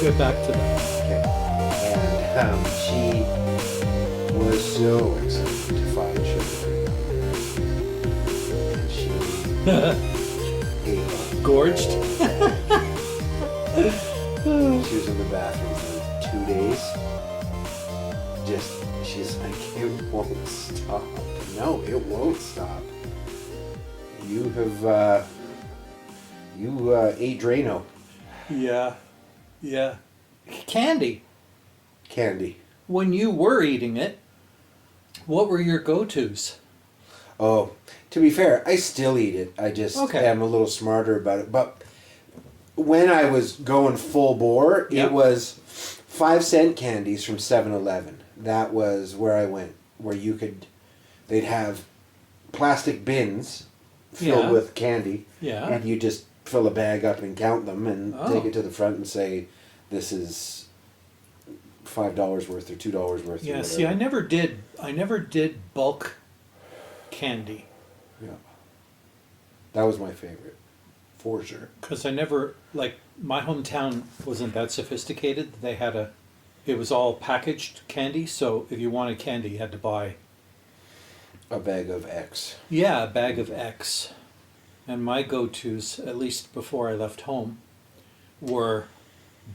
get back to that. Okay. And she was so excited to find sugar-free gum. And she ate one. Gorged. She was in the bathroom for 2 days. She's like, it won't stop. No, it won't stop. You have, ate Drano. Yeah. Yeah. Candy. Candy. When you were eating it, what were your go-tos? Oh, to be fair, I still eat it. I just am a little smarter about it. But when I was going full bore, it was 5-cent candies from 7-Eleven. That was where I went, where they'd have plastic bins filled with candy. Yeah. And you just fill a bag up and count them and take it to the front and say, this is $5 worth or $2 worth. Yeah, see, I never did bulk candy. Yeah. That was my favorite, for sure. Because my hometown wasn't that sophisticated. It was all packaged candy, so if you wanted candy, you had to buy a bag of X. Yeah, a bag of X. And my go-tos, at least before I left home, were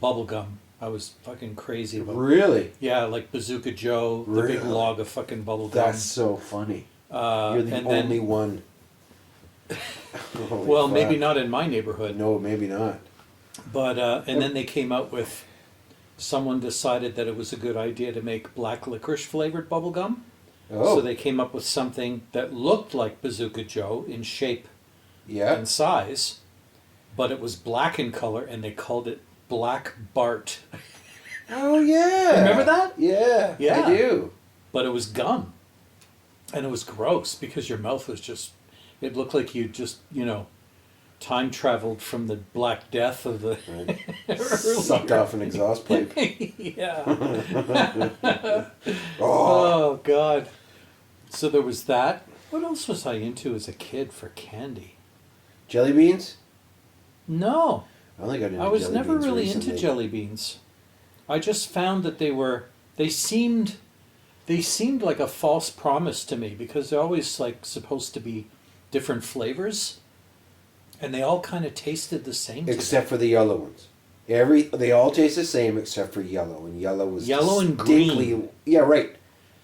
bubble gum. I was fucking crazy about it. Really? Yeah, like Bazooka Joe, the big log of fucking bubble gum. That's so funny. You're the only one. Well, maybe not in my neighborhood. No, maybe not. But, and then they came out with, someone decided that it was a good idea to make black licorice flavored bubble gum. Oh. So they came up with something that looked like Bazooka Joe in shape and size, but it was black in color, and they called it Black Bart. Oh, yeah. Remember that? Yeah, I do. But it was gum. And it was gross because your mouth was just, it looked like you just, time traveled from the Black Death of the... Right. Sucked off an exhaust pipe. Yeah. Oh, God. So there was that. What else was I into as a kid for candy? Jelly beans? No. I only got into I was jelly never beans really recently. into jelly beans. I just found that they seemed like a false promise to me because they're always supposed to be different flavors. And they all kind of tasted the same. Except for the yellow ones. They all taste the same except for yellow. And yellow was yellow and green. Yeah, right.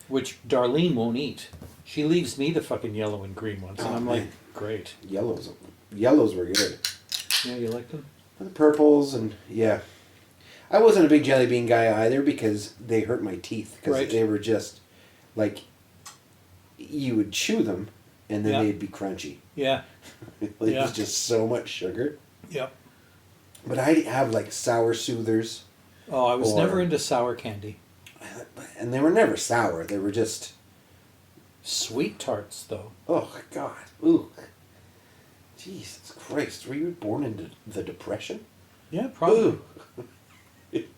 Which Darlene won't eat. She leaves me the fucking yellow and green ones. And I'm like, great. Yellows were good. Yeah, you like them? The purples and, yeah. I wasn't a big jelly bean guy either because they hurt my teeth. Because they were just, you would chew them and then they'd be crunchy. Yeah. It was just so much sugar. Yep. But I have sour soothers. Oh, I was never into sour candy. And they were never sour. They were just... Sweet tarts, though. Oh, God. Ooh. Jesus Christ. Were you born into the Depression? Yeah, probably. It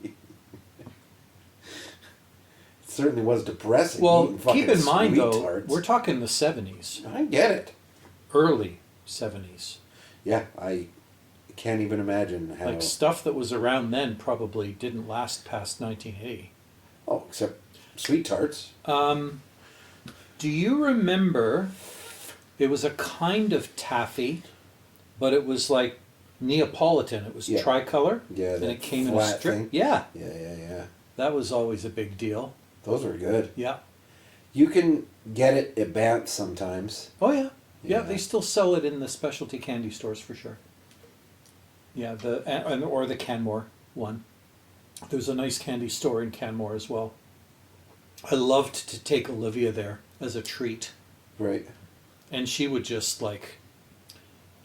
certainly was depressing. Well, keep in mind, though, tarts. we're talking the 70s. I get it. Early 70s. Yeah, I can't even imagine how... stuff that was around then probably didn't last past 1980. Oh, except sweet tarts. Do you remember, it was a kind of taffy, but it was like Neapolitan. It was tricolor. Yeah, and it came in a strip. Thing. Yeah. Yeah. That was always a big deal. Those were good. Yeah. You can get it at Banff sometimes. Oh, yeah. Yeah, they still sell it in the specialty candy stores for sure. Yeah, or the Canmore one. There's a nice candy store in Canmore as well. I loved to take Olivia there as a treat. Right. And she would just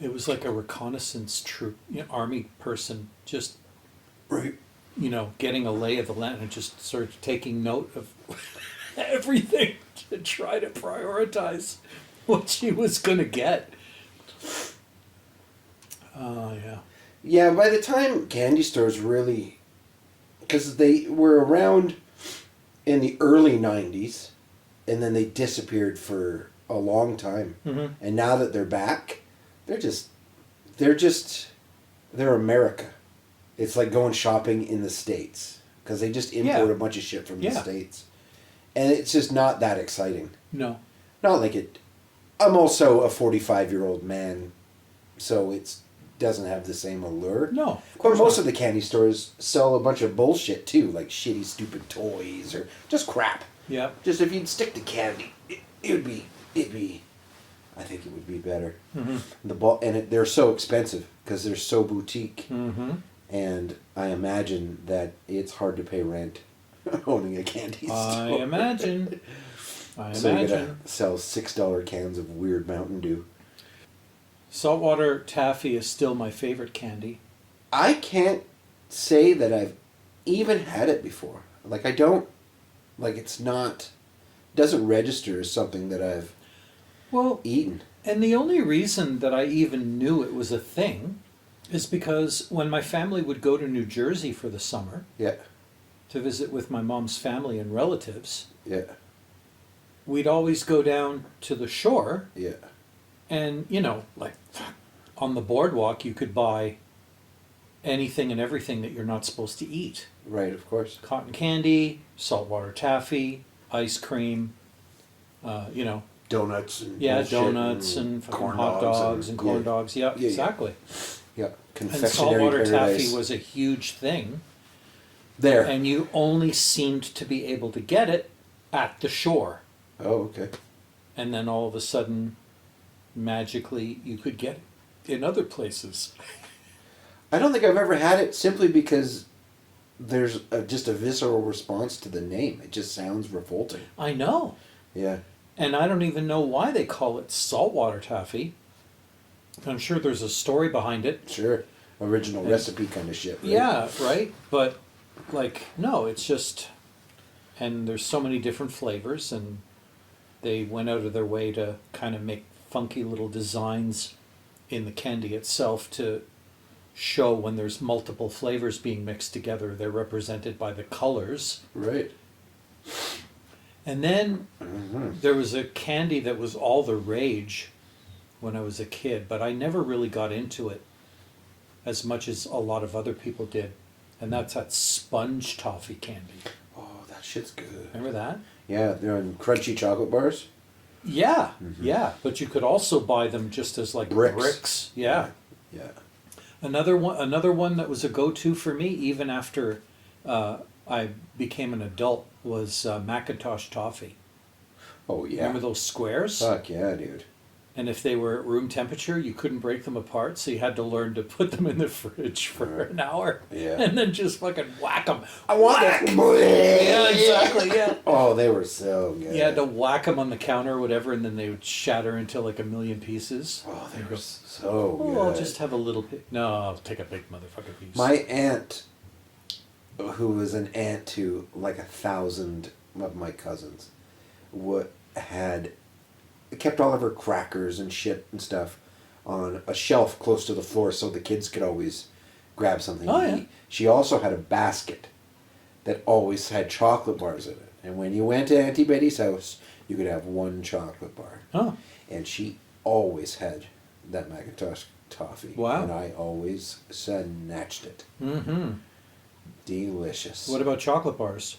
it was like a reconnaissance troop, army person, just, right. Getting a lay of the land and just sort of taking note of everything to try to prioritize what she was going to get. Yeah. Yeah, by the time candy stores really... Because they were around in the early 90s, and then they disappeared for a long time. Mm-hmm. And now that they're back, they're America. It's like going shopping in the States because they just import a bunch of shit from the States, and it's just not that exciting. No, not like it. I'm also a 45-year-old man, so it doesn't have the same allure. No, but most of the candy stores sell a bunch of bullshit too, like shitty, stupid toys or just crap. Yeah. Just if you'd stick to candy, it'd be. I think it would be better. Mm-hmm. They're so expensive because they're so boutique, and I imagine that it's hard to pay rent owning a candy store. I imagine. So you gotta sell $6 cans of weird Mountain Dew. Saltwater taffy is still my favorite candy. I can't say that I've even had it before. Like I don't. Like it's not. Doesn't register as something that I've eaten. And the only reason that I even knew it was a thing is because when my family would go to New Jersey for the summer to visit with my mom's family and relatives, we'd always go down to the shore. Yeah. And, like on the boardwalk, you could buy anything and everything that you're not supposed to eat. Right, of course. Cotton candy, saltwater taffy, ice cream, donuts and donuts and fucking hot dogs and corn dogs. Yeah, exactly. Yeah, and saltwater taffy was a huge thing. There. And you only seemed to be able to get it at the shore. Oh, okay. And then all of a sudden, magically, you could get it in other places. I don't think I've ever had it simply because there's just a visceral response to the name. It just sounds revolting. I know. Yeah. And I don't even know why they call it saltwater taffy. I'm sure there's a story behind it. Sure. Original recipe kind of shit. Right? Yeah, right? But, no, it's just... And there's so many different flavors, and they went out of their way to kind of make funky little designs in the candy itself to show when there's multiple flavors being mixed together. They're represented by the colors. Right. And then there was a candy that was all the rage when I was a kid, but I never really got into it as much as a lot of other people did. And that's that sponge toffee candy. Oh, that shit's good. Remember that? Yeah, they're on crunchy chocolate bars. Yeah, yeah. But you could also buy them just as like bricks. Yeah. Yeah. Another one that was a go-to for me, even after I became an adult, was Macintosh toffee. Oh, yeah. Remember those squares? Fuck yeah, dude. And if they were at room temperature, you couldn't break them apart, so you had to learn to put them in the fridge for an hour. Yeah. And then just fucking whack them. I want that. Yeah, exactly, yeah. Oh, they were so good. You had to whack them on the counter or whatever, and then they would shatter into like a million pieces. Oh, they were so good. I'll just have a little bit. No, I'll take a big motherfucking piece. My aunt, who was an aunt to like 1,000 of my cousins, kept all of her crackers and shit and stuff on a shelf close to the floor so the kids could always grab something to eat. She also had a basket that always had chocolate bars in it. And when you went to Auntie Betty's house, you could have one chocolate bar. Oh. And she always had that Macintosh toffee. Wow. And I always snatched it. Mm-hmm. Delicious. What about chocolate bars?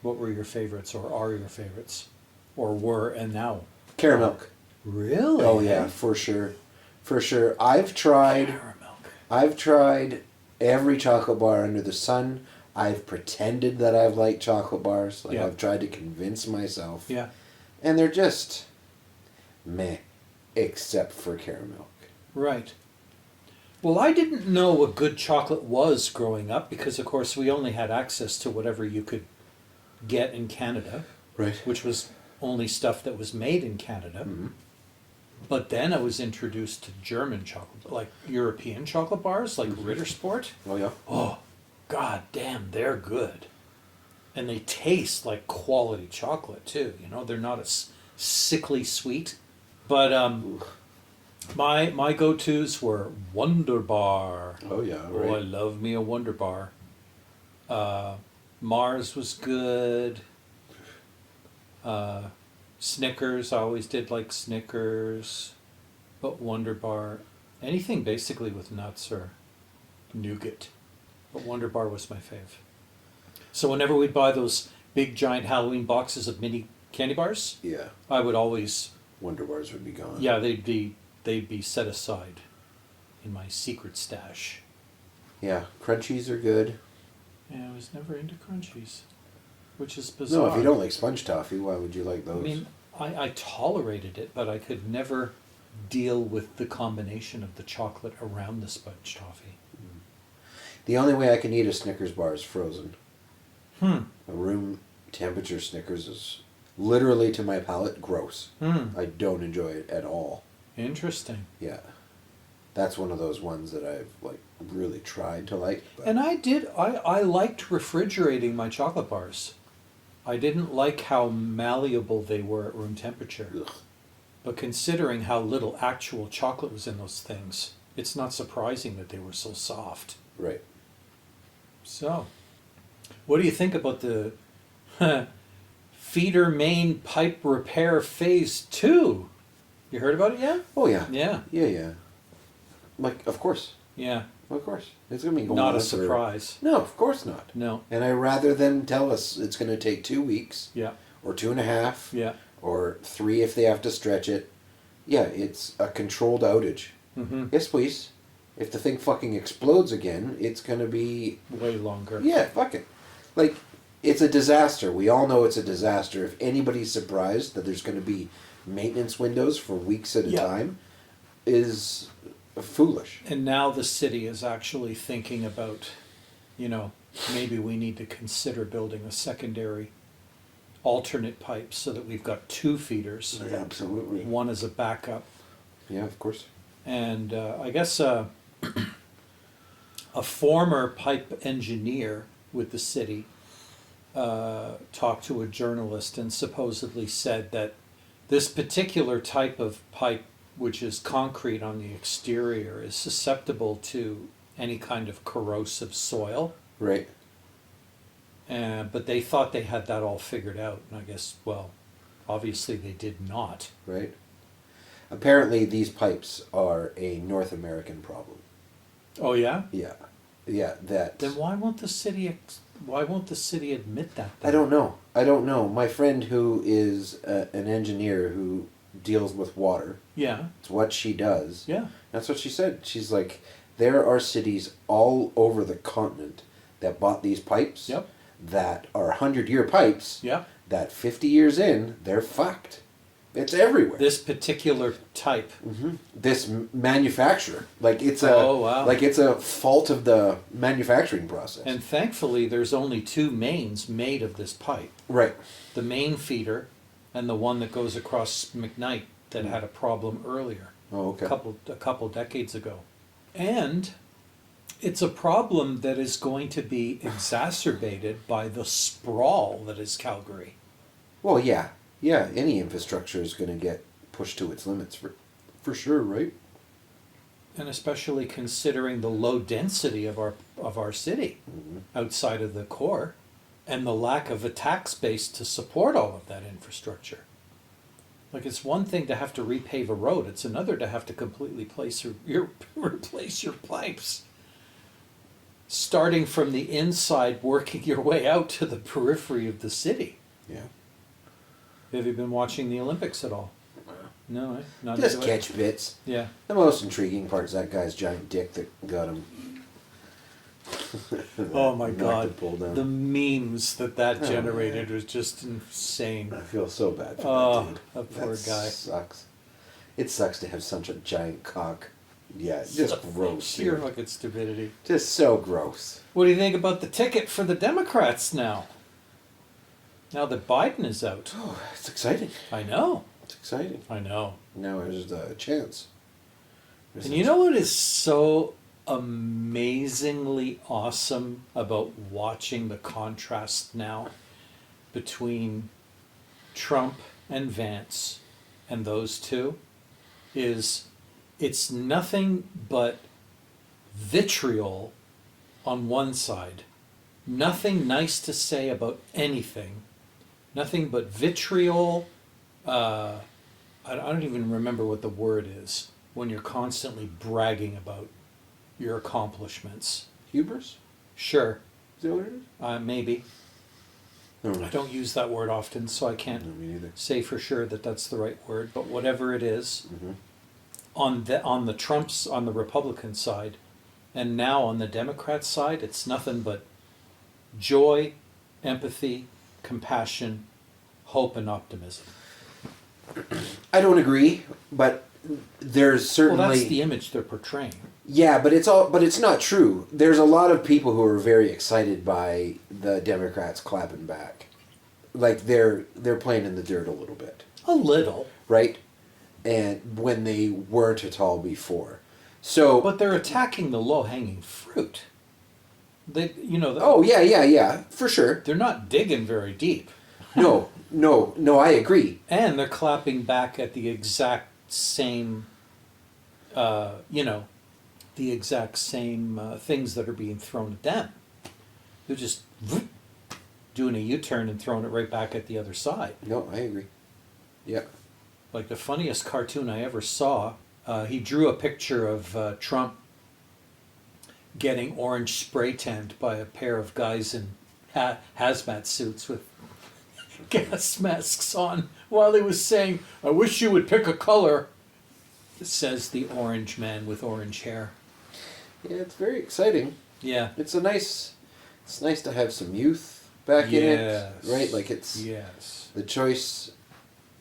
What were your favorites, or are your favorites? Or were and now? Caramel. Really? Oh yeah, for sure. For sure. I've tried every chocolate bar under the sun. I've pretended that I've liked chocolate bars. I've tried to convince myself. Yeah. And they're just meh, except for caramel. Right. Well, I didn't know what good chocolate was growing up because, of course, we only had access to whatever you could get in Canada. Right. Which was only stuff that was made in Canada. Mm-hmm. But then I was introduced to German chocolate, like European chocolate bars, like Rittersport. Oh, yeah. Oh, god damn, they're good. And they taste like quality chocolate, too. They're not as sickly sweet. But my go-tos were Wonder Bar. Oh, yeah, right. Oh, I love me a Wonder Bar. Mars was good. Snickers, I always did like Snickers, but Wonder Bar, anything basically with nuts or nougat. But Wonder Bar was my fave. So whenever we'd buy those big giant Halloween boxes of mini candy bars, Yeah. I would always, Wonder Bars would be gone. yeah, they'd be set aside in my secret stash. Yeah, crunchies are good. Yeah, I was never into crunchies, which is bizarre. No, if you don't like sponge toffee, why would you like those? I mean, I tolerated it, but I could never deal with the combination of the chocolate around the sponge toffee. The only way I can eat a Snickers bar is frozen. Hmm. A room temperature Snickers is literally, to my palate, gross. I don't enjoy it at all. Interesting. Yeah. That's one of those ones that I've like really tried to like. But And I liked refrigerating my chocolate bars. I didn't like how malleable they were at room temperature. ugh. But considering how little actual chocolate was in those things, it's not surprising that they were so soft. Right. So, what do you think about the feeder main pipe repair phase 2? You heard about it yet? Oh yeah. Yeah. Yeah. Like, of course. Yeah. Of course. It's going to be going Not on a for- surprise. No, of course not. No. And I rather than tell us it's going to take 2 weeks Yeah. or 2.5 Yeah. or 3 if they have to stretch it. Yeah, it's a controlled outage. Mm-hmm. Yes, please. If the thing fucking explodes again, it's going to be... Way longer. Yeah, fuck it. Like, it's a disaster. We all know it's a disaster. If anybody's surprised that there's going to be maintenance windows for weeks at a Yeah. time, is foolish. And now the city is actually thinking about, maybe we need to consider building a secondary alternate pipe so that we've got 2 feeders. Yeah, absolutely. One as a backup. Yeah, of course. And I guess a former pipe engineer with the city talked to a journalist and supposedly said that this particular type of pipe, which is concrete on the exterior, is susceptible to any kind of corrosive soil. Right. But they thought they had that all figured out. And I guess, obviously they did not. Right. Apparently, these pipes are a North American problem. Oh, yeah? Yeah. Yeah, that... Then why won't the city admit that? Then? I don't know. My friend who is an engineer who deals with water, Yeah. it's what she does. Yeah. That's what she said. She's like, there are cities all over the continent that bought these pipes. Yep. That are 100-year pipes. Yeah. That 50 years in, they're fucked. It's everywhere. This particular type. Mm-hmm. This manufacturer, like it's a fault of the manufacturing process. And thankfully, there's only 2 mains made of this pipe. Right. The main feeder and the one that goes across McKnight that had a problem earlier. Oh, okay. A couple decades ago. And it's a problem that is going to be exacerbated by the sprawl that is Calgary. Well, yeah. Yeah, any infrastructure is going to get pushed to its limits for sure, right? And especially considering the low density of our city outside of the core and the lack of a tax base to support all of that infrastructure. Like, it's one thing to have to repave a road, it's another to have to completely replace your pipes. Starting from the inside, working your way out to the periphery of the city. Yeah. Have you been watching the Olympics at all? No, not Just into it? catch bits. Yeah. The most intriguing part is that guy's giant dick that got him. Oh my Knocked God. the pole down. The memes that generated was just insane. I feel so bad for Oh, that dude. that poor That guy. sucks. It sucks to have such a giant cock. Yeah, it's just gross. Sheer Dude. fucking stupidity. Just so gross. What do you think about the ticket for the Democrats now? Now that Biden is out. Oh, it's exciting. I know. It's exciting. I know. Now there's a chance. And you know what is so amazingly awesome about watching the contrast now between Trump and Vance and those two is it's nothing but vitriol on one side, nothing nice to say about anything, nothing but vitriol. I don't even remember what the word is when you're constantly bragging about your accomplishments. Hubris? Sure. Is that what it is? Maybe. No, I don't use that word often, so I can't me neither. say for sure that that's the right word. But whatever it is, Mm-hmm. on the Trumps, on the Republican side, and now on the Democrat side, it's nothing but joy, empathy, compassion, hope, and optimism. I don't agree, but there's certainly. Well, that's the image they're portraying. Yeah, but it's not true. There's a lot of people who are very excited by the Democrats clapping back. Like they're playing in the dirt a little bit. A little. Right? And when they weren't at all before. So But they're attacking the low-hanging fruit. They, oh yeah, for sure. They're not digging very deep. No, I agree. And they're clapping back at the exact same, things that are being thrown at them. They're just doing a U-turn and throwing it right back at the other side. No, I agree. Yeah. Like the funniest cartoon I ever saw, he drew a picture of Trump getting orange spray tanned by a pair of guys in hazmat suits with gas masks on while he was saying, "I wish you would pick a color," says the orange man with orange hair. Yeah, it's very exciting. Yeah. It's nice to have some youth back in it, right? Like it's the choice,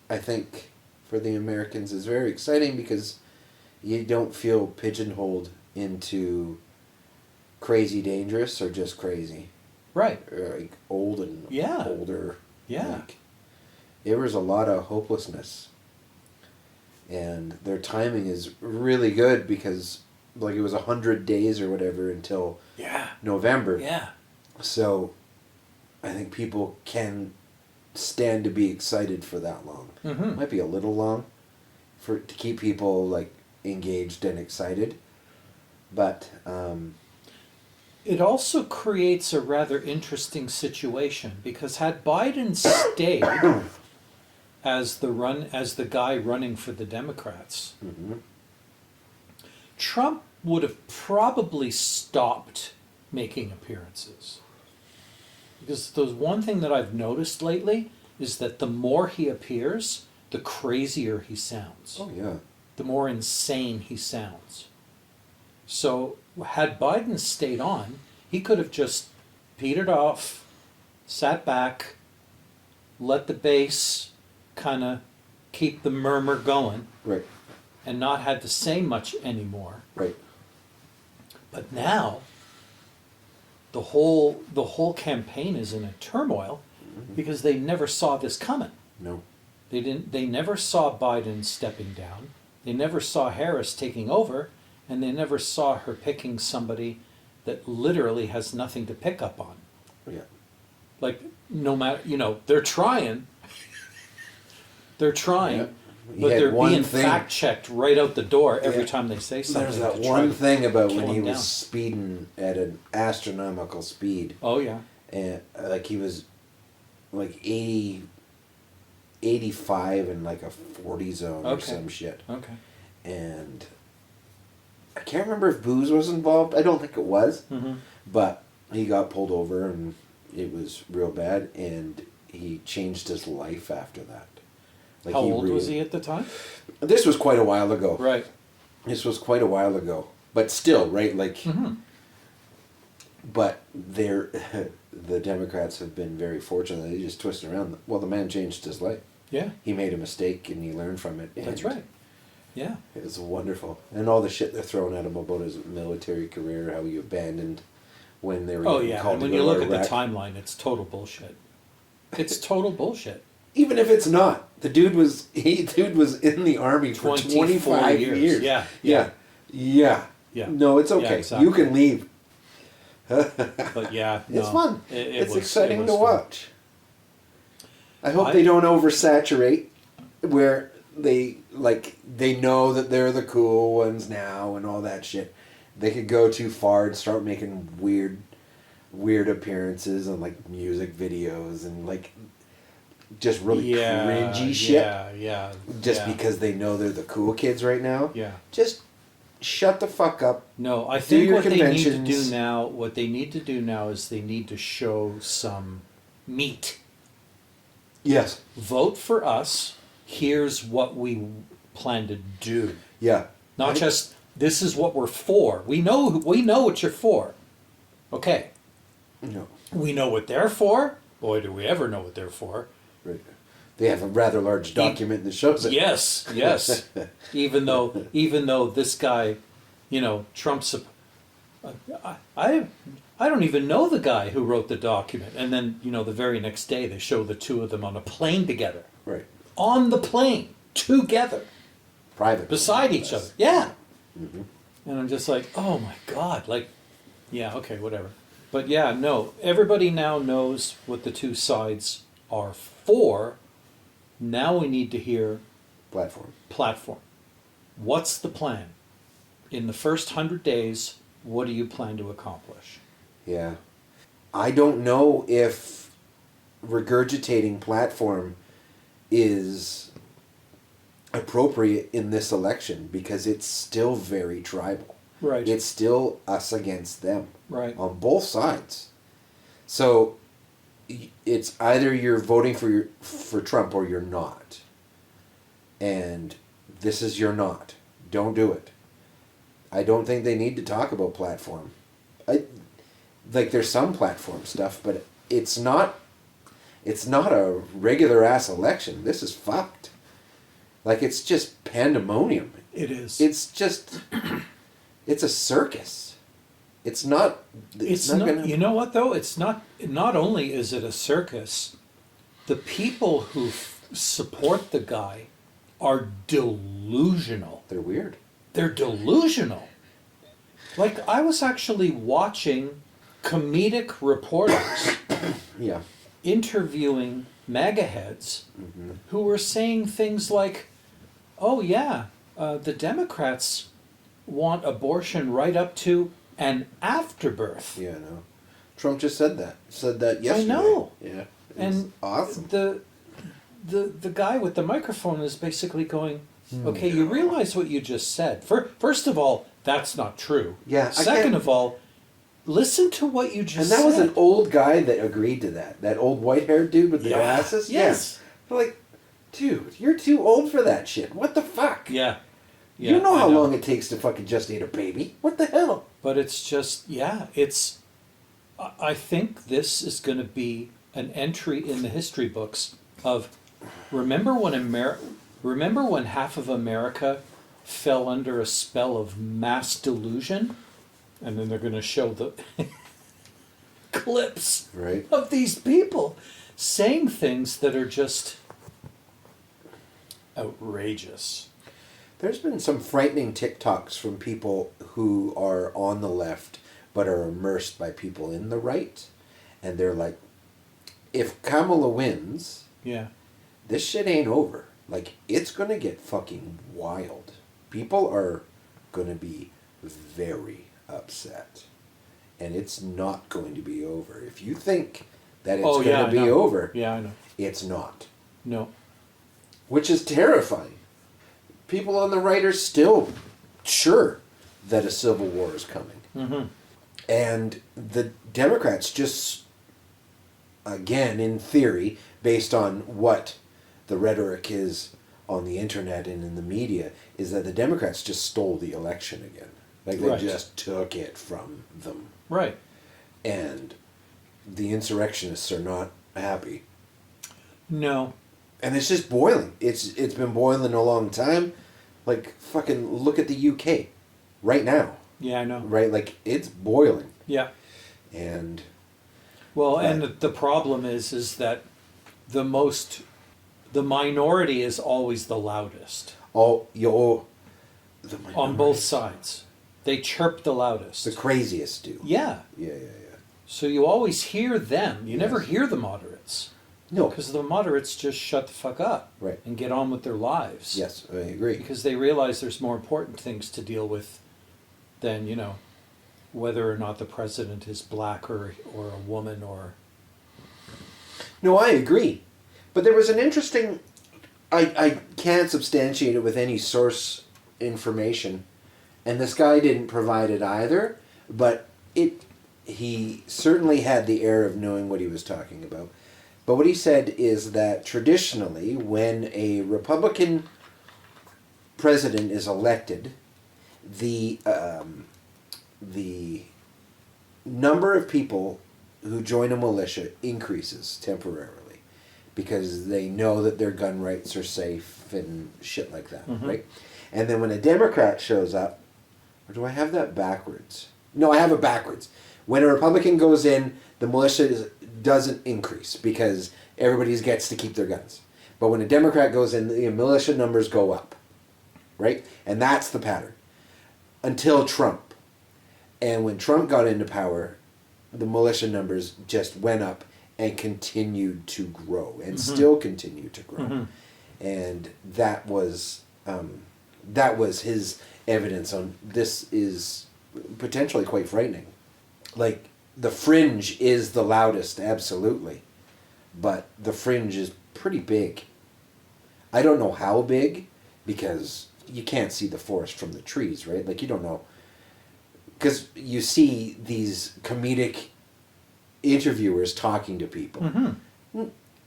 I think, for the Americans is very exciting because you don't feel pigeonholed into crazy dangerous or just crazy. Right. Or like old and older. Yeah. Like, there was a lot of hopelessness. And their timing is really good because like it was 100 days or whatever until November. Yeah. So I think people can stand to be excited for that long. Mm-hmm. Might be a little long to keep people like engaged and excited. But it also creates a rather interesting situation because had Biden stayed as the guy running for the Democrats, mm-hmm. Trump would have probably stopped making appearances. Because there's one thing that I've noticed lately is that the more he appears, the crazier he sounds. Oh yeah. The more insane he sounds. So had Biden stayed on, he could have just petered off, sat back, let the base kind of keep the murmur going, right, and not had to say much anymore. Right. But now, the whole campaign is in a turmoil because they never saw this coming. No. They never saw Biden stepping down. They never saw Harris taking over, and they never saw her picking somebody that literally has nothing to pick up on. Yeah. Like, no matter, they're trying. They're trying, yeah. but they're being fact-checked right out the door every time they say something. There's that one thing about when he was speeding at an astronomical speed. Oh, yeah. And like he was like 80, 85 in like a 40 zone or some shit. Okay. And I can't remember if booze was involved. I don't think it was. Mm-hmm. But he got pulled over and it was real bad. And he changed his life after that. Like How old was he at the time? This was quite a while ago. Right. This was quite a while ago. But still, right? Like, but the Democrats have been very fortunate. They just twisted around. Well, the man changed his life. Yeah. He made a mistake and he learned from it. That's right. Yeah. It was wonderful. And all the shit they're throwing at him about his military career, how he abandoned when they were called when you look at the timeline, it's total bullshit. It's total bullshit. Even if it's not. The dude was in the army for 25 years. Yeah. No, it's okay. Yeah, exactly. You can leave. But yeah, it's fun. It's exciting to fun. watch. I hope they don't oversaturate where they know that they're the cool ones now and all that shit. They could go too far and start making weird appearances on like music videos and like just really cringy shit. Yeah. Just because they know they're the cool kids right now. Yeah. Just shut the fuck up. No, I think your what they need to conventions. do now is they need to show some meat. Yes. Vote for us. Here's what we plan to do. Yeah. Not just this is what we're for. We know what you're for. Okay. No. We know what they're for. Boy, do we ever know what they're for. Right. They have a rather large document that shows it. Yes, yes. even though this guy, Trump's. I don't even know the guy who wrote the document. And then the very next day they show the two of them on a plane together. Right. On the plane together. Private. Beside each other. Yeah. Mm-hmm. And I'm just like, oh my God, yeah, okay, whatever. But yeah, no, everybody now knows what the two sides are for. Now we need to hear platform. What's the plan? In the first 100 days, what do you plan to accomplish? Yeah. I don't know if regurgitating platform is appropriate in this election because it's still very tribal. Right. It's still us against them. Right. On both sides. So it's either you're voting for Trump or you're not. And this is your not. Don't do it. I don't think they need to talk about platform. There's some platform stuff, but it's not a regular ass election. This is fucked. It's just pandemonium. It is. It's just it's a circus. It's not gonna... You know what though? It's not only is it a circus, the people who support the guy are delusional. They're weird. They're delusional. I was actually watching comedic reporters Yeah. interviewing MAGA heads who were saying things like, oh yeah, the Democrats want abortion right up to and afterbirth. Yeah, no. Trump just said that. Said that yesterday. I know. Yeah. And awesome. The guy with the microphone is basically going, okay, you realize what you just said. First of all, that's not true. Yeah. Second of all, listen to what you just said. And that was an old guy that agreed to that. That old white-haired dude with the glasses? Yes. Yeah. Dude, you're too old for that shit. What the fuck? Yeah. You know how long it takes to fucking gestate a baby. What the hell? But it's just, I think this is going to be an entry in the history books of, remember when half of America fell under a spell of mass delusion? And then they're going to show the clips of these people saying things that are just outrageous. There's been some frightening TikToks from people who are on the left but are immersed by people in the right. And they're like, if Kamala wins, this shit ain't over. It's going to get fucking wild. People are going to be very upset. And it's not going to be over. If you think that it's going to be over, I know. It's not. No. Which is terrifying. People on the right are still sure that a civil war is coming. Mm-hmm. And the Democrats just, again, in theory, based on what the rhetoric is on the internet and in the media, is that the Democrats just stole the election again. They just took it from them. Right. And the insurrectionists are not happy. No. And it's just boiling. It's been boiling a long time. Fucking look at the UK right now. Yeah, I know. Right? It's boiling. Yeah. And... Well, and the problem is that the minority is always the loudest. Oh, on both sides. They chirp the loudest. The craziest do. Yeah. Yeah. So you always hear them. You never hear the moderates. No. Because the moderates just shut the fuck up. Right. And get on with their lives. Yes, I agree. Because they realize there's more important things to deal with than, whether or not the president is black or a woman or... No, I agree. But there was an interesting... I can't substantiate it with any source information. And this guy didn't provide it either, but he certainly had the air of knowing what he was talking about. But what he said is that traditionally, when a Republican president is elected, the number of people who join a militia increases temporarily because they know that their gun rights are safe and shit like that, right? And then when a Democrat shows up, or do I have that backwards? No, I have it backwards. When a Republican goes in, the militia doesn't increase because everybody gets to keep their guns. But when a Democrat goes in, the militia numbers go up, right? And that's the pattern. Until Trump. And when Trump got into power, the militia numbers just went up and continued to grow and still continue to grow. And that was his evidence on this is potentially quite frightening. Like, the fringe is the loudest, absolutely. But the fringe is pretty big. I don't know how big, because you can't see the forest from the trees, right? Like, you don't know. Because you see these comedic interviewers talking to people.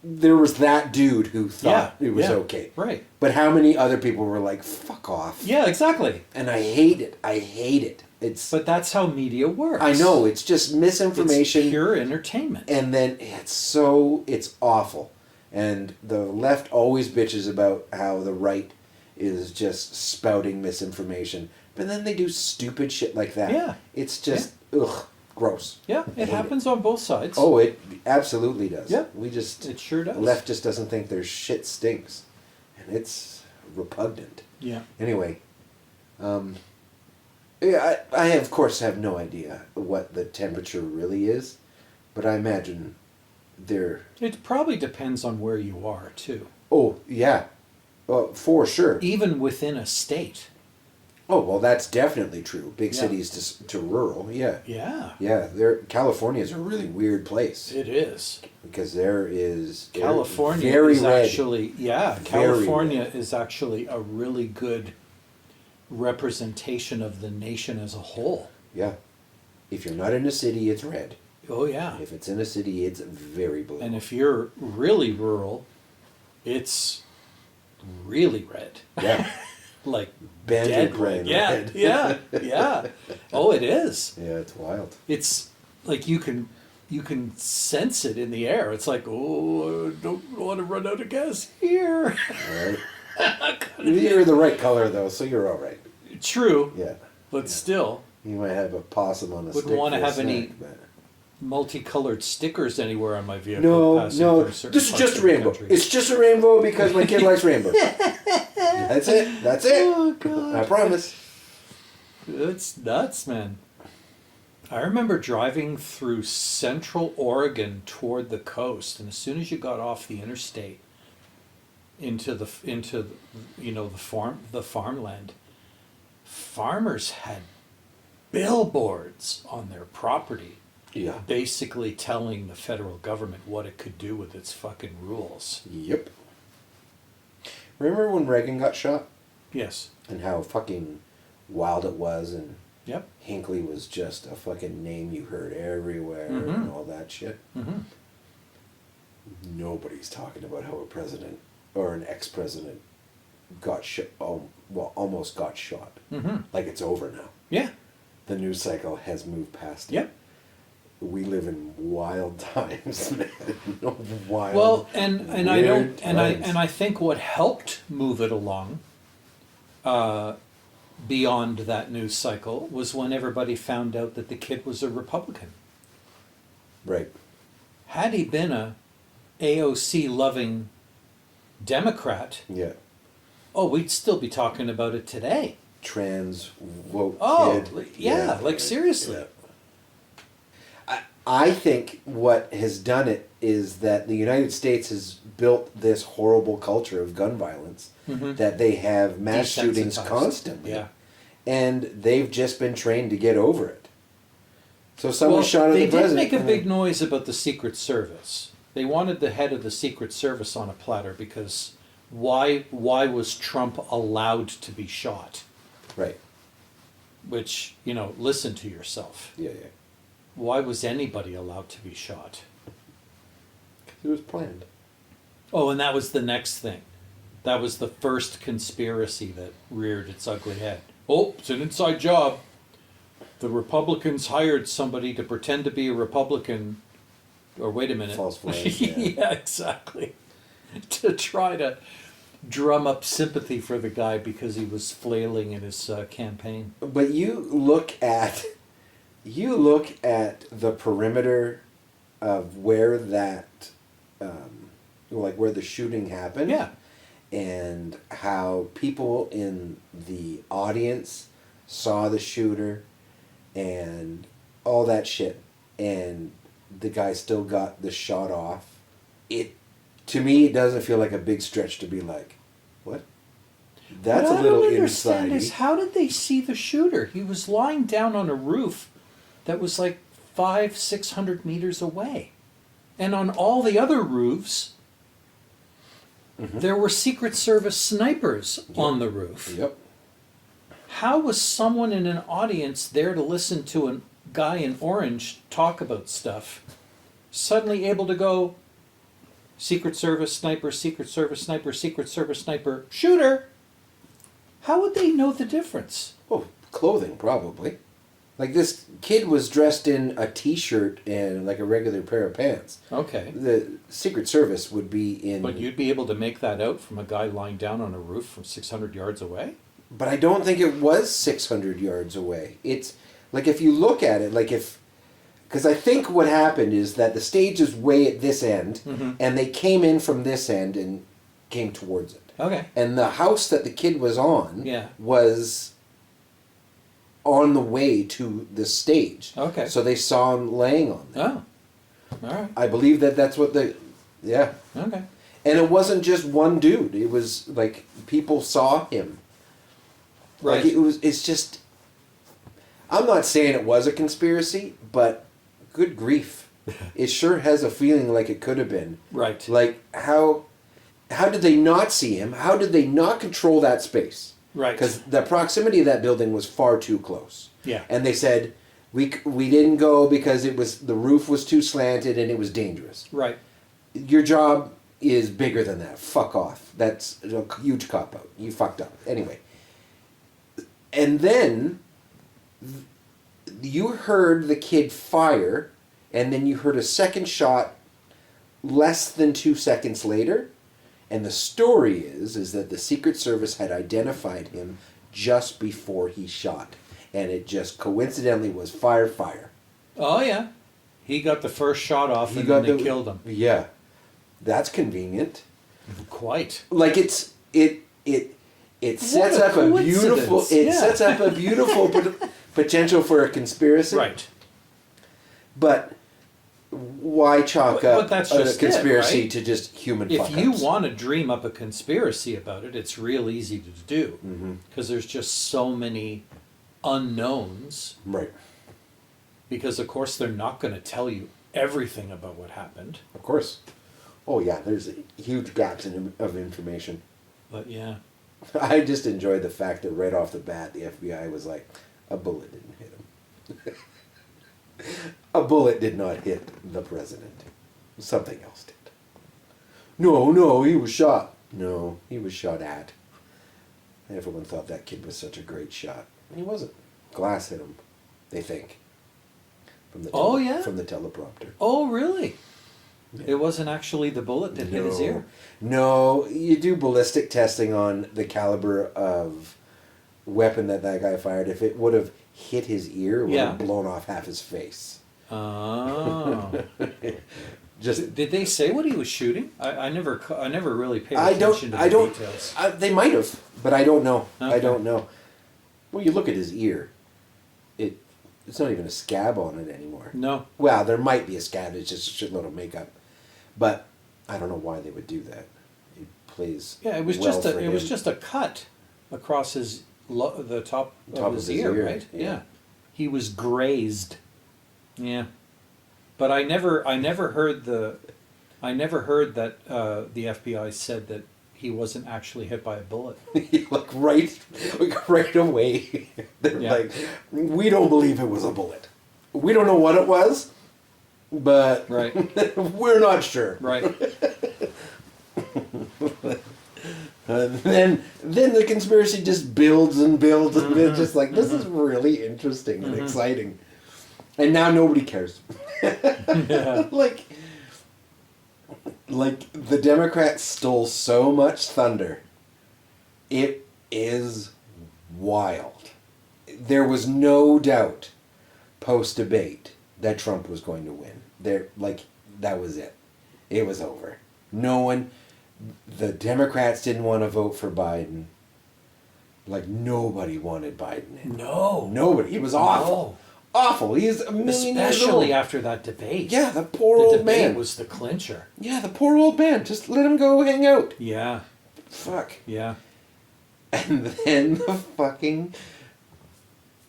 There was that dude who thought it was okay. Right. But how many other people were like, fuck off? Yeah, exactly. And I hate it. I hate it. But that's how media works. I know, it's just misinformation. It's pure entertainment. And then it's awful. And the left always bitches about how the right is just spouting misinformation. But then they do stupid shit like that. Yeah. It's just, ugh, gross. Yeah, it happens on both sides. Oh, it absolutely does. Yeah. It sure does. The left just doesn't think their shit stinks. And it's repugnant. Yeah. Anyway, yeah, I of course have no idea what the temperature really is, but I imagine It probably depends on where you are, too. Oh, yeah. For sure. Even within a state. Oh, well, that's definitely true. Big cities to rural, yeah. Yeah. Yeah, California is a really weird place. It is. Because California very is red. Actually, yeah, Very California red. is actually a really good representation of the nation as a whole. Yeah. If you're not in a city, it's red. Oh, yeah. If it's in a city, it's very blue. And if you're really rural, it's really red. Yeah. Like bandit dead red. red. Yeah, yeah. Oh, it is. Yeah, it's wild. It's like you can sense it in the air. It's like, oh, I don't want to run out of gas here. All right. You're the right color, though, so you're all right. True. Yeah. But still. You might have a possum on a stick. Wouldn't want to have any multicolored stickers anywhere on my vehicle. No. This is just a rainbow. It's just a rainbow because my kid likes rainbows. That's it. Oh, God. I promise. It's nuts, man. I remember driving through central Oregon toward the coast, and as soon as you got off the interstate into the farmland, farmers had billboards on their property, basically telling the federal government what it could do with its fucking rules. Yep. Remember when Reagan got shot? Yes. And how fucking wild it was, and Yep. Hinckley was just a fucking name you heard everywhere and all that shit. Nobody's talking about how a president or an ex-president got shot. Almost got shot. Like it's over now. Yeah. The news cycle has moved past it. Yep. We live in wild times, man. Wild. Well, and I think what helped move it along, beyond that news cycle, was when everybody found out that the kid was a Republican. Right. Had he been a AOC loving Democrat, we'd still be talking about it today. Trans woke kid. Yeah, like seriously. Yeah. I think what has done it is that the United States has built this horrible culture of gun violence, that they have mass shootings constantly. Yeah. And they've just been trained to get over it. So someone shot at the president. They did make a big noise about the Secret Service. They wanted the head of the Secret Service on a platter because why was Trump allowed to be shot? Right. which, listen to yourself. Yeah, yeah. Why was anybody allowed to be shot? It was planned. Oh, and that was the next thing. That was the first conspiracy that reared its ugly head. Oh, it's an inside job. The Republicans hired somebody to pretend to be a Republican. Or wait a minute. False flag. Yeah. Yeah, exactly. To try to drum up sympathy for the guy because he was flailing in his campaign. But you look at the perimeter of where that, where the shooting happened. Yeah. And how people in the audience saw the shooter and all that shit, and the guy still got the shot off. To me, it doesn't feel like a big stretch to be like, what? That's a little What I don't understand inside-y. is how did they see the shooter? He was lying down on a roof that was like 500-600 meters away. And on all the other roofs, there were Secret Service snipers on the roof. Yep. How was someone in an audience there to listen to a guy in orange talk about stuff suddenly able to go, Secret Service sniper, Secret Service sniper, Secret Service sniper, shooter? How would they know the difference? Oh, clothing, probably. Like, this kid was dressed in a t-shirt and like a regular pair of pants. Okay. The Secret Service would be in... But you'd be able to make that out from a guy lying down on a roof from 600 yards away? But I don't think it was 600 yards away. It's, like, if you look at it, because I think what happened is that the stage is way at this end, and they came in from this end and came towards it. Okay. And the house that the kid was on Yeah. was on the way to the stage. Okay. So they saw him laying on there. Oh. All right. I believe that's what yeah. Okay. And it wasn't just one dude. It was like people saw him. Right. Like it's just, I'm not saying it was a conspiracy, but good grief. It sure has a feeling like it could have been. Right. Like how did they not see him? How did they not control that space? Right. Because the proximity of that building was far too close. Yeah. And they said, we didn't go because the roof was too slanted and it was dangerous. Right. Your job is bigger than that. Fuck off. That's a huge cop-out. You fucked up. Anyway. And then you heard the kid fire, and then you heard a second shot less than 2 seconds later. And the story is that the Secret Service had identified him just before he shot. And it just coincidentally was fire. Oh, yeah. He got the first shot off and then they killed him. Yeah. That's convenient. Quite. Like it sets up a beautiful sets up a beautiful potential for a conspiracy. Right. But why chalk up that's a just conspiracy right? to just human If fuck-ups? you want to dream up a conspiracy about it, it's real easy to do. Because there's just so many unknowns. Right. Because, of course, they're not going to tell you everything about what happened. Of course. Oh, yeah, there's huge gaps of information. But, yeah. I just enjoyed the fact that right off the bat, the FBI was like, a bullet didn't hit him. A bullet did not hit the president. Something else did. No, he was shot. No, he was shot at. Everyone thought that kid was such a great shot. And he wasn't. Glass hit him, they think. From the From the teleprompter. Oh, really? Yeah. It wasn't actually the bullet that hit his ear? No, you do ballistic testing on the caliber of weapon that guy fired. If it would have hit his ear, it would have blown off half his face. Oh. Just did they say what he was shooting? I never really paid attention to the details. They might have, but I don't know. Okay. I don't know. Well, you look at his ear. It's not even a scab on it anymore. No. Well, there might be a scab. It's just a shitload of makeup. But I don't know why they would do that. It plays. Yeah, it was just a cut across the top of his ear, right? Yeah. He was grazed. Yeah. But I never heard that the FBI said that he wasn't actually hit by a bullet. right away. They're like, we don't believe it was a bullet. We don't know what it was, but we're not sure. Right. Then the conspiracy just builds and builds, and it's just like, this is really interesting and exciting. And now nobody cares. like the Democrats stole so much thunder. It is wild. There was no doubt post-debate that Trump was going to win. That was it. It was over. The Democrats didn't want to vote for Biden. Like, nobody wanted Biden in. No. Nobody. He was awful. No. Awful. He's a million years old. Especially after that debate. Yeah, the poor old man. The debate was the clincher. Yeah, the poor old man. Just let him go hang out. Yeah. Fuck. Yeah. And then the fucking